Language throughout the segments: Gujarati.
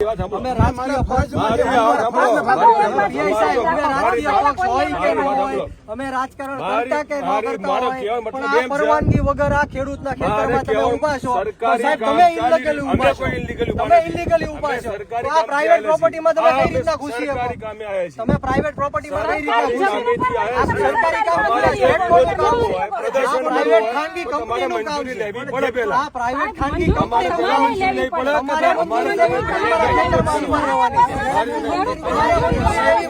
અમે રાજકીય પક્ષ અમે રાજકારણ કરતા કે ન કરતા હોય પણ આ પરવાનગી વગર આ ખેડૂતના ખેતરમાં તમે ઉભા છો સાહેબ, તમે ઇલીગલી ઉભા છો, તમે ઇલીગલી ઉભા છો. આ પ્રાઇવેટ પ્રોપર્ટીમાં તમે કઈ રીતના ઘૂસી શકો? તમે પ્રાઇવેટ પ્રોપર્ટીમાં કઈ રીતના ઘૂસી શકો? આ સરકારી કામ નથી, પ્રાઇવેટ ખાનગી કંપનીનું કામ છે. આ પ્રાઇવેટ ખાનગી કંપનીનું કામ છે. અમારે ખેતરમાં ઉભા રહેવાની છે.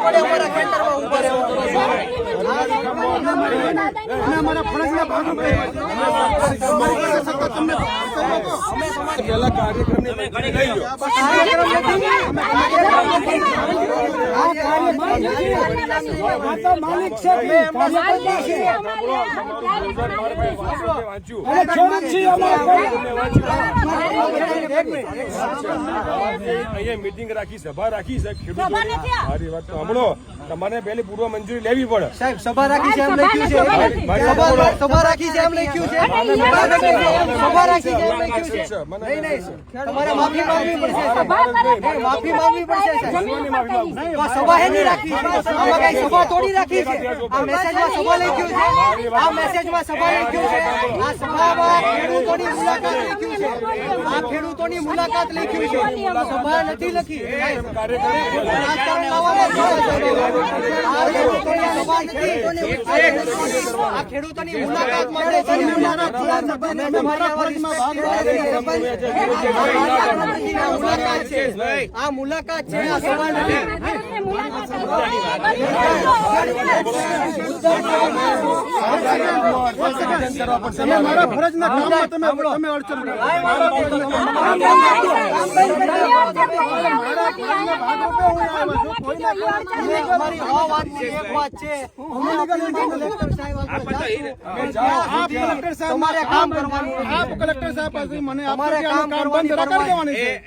અમારા ખેતરમાં ઉભા રહેવાનું ફરજના ભાગરૂપે મીટિંગ રાખી, સભા રાખી છે. મારી વાત સાંભળો, તમારે પહેલી પૂર્વ મંજૂરી લેવી પડે. સાહેબ, સભા રાખી છે એમ લખ્યું છે. સભા રાખી છે એમ લખ્યું છે. સભા રાખી છે એમ લખ્યું છે. નહીં નહીં, તમારે માફી માંગવી પડશે. માફી માંગવી પડશે સાહેબ. સભા એની રાખી છે. આમાં કઈ સભા થોડી રાખી છે. આ મેસેજમાં સભા લખ્યું છે. આ મેસેજમાં સભા લખ્યું છે. આ સભામાં ખેડૂતોની મુલાકાત લખ્યું છે. આ ખેડૂતોની મુલાકાત લખ્યું છે. સભા નથી લખી. રાજકારણ આ ખેડૂતોની મુલાકાત માટે આ મુલાકાત છે. આ સવાલ નથી. મારા ફરજના કામમાં તમે અડચણ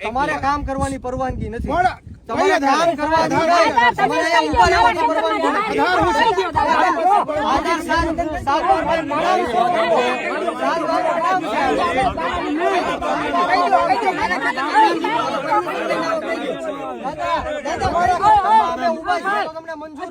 તમારે કામ કરવાની પરવાનગી નથી. તમારે કામ કરવાની તમને મંજૂર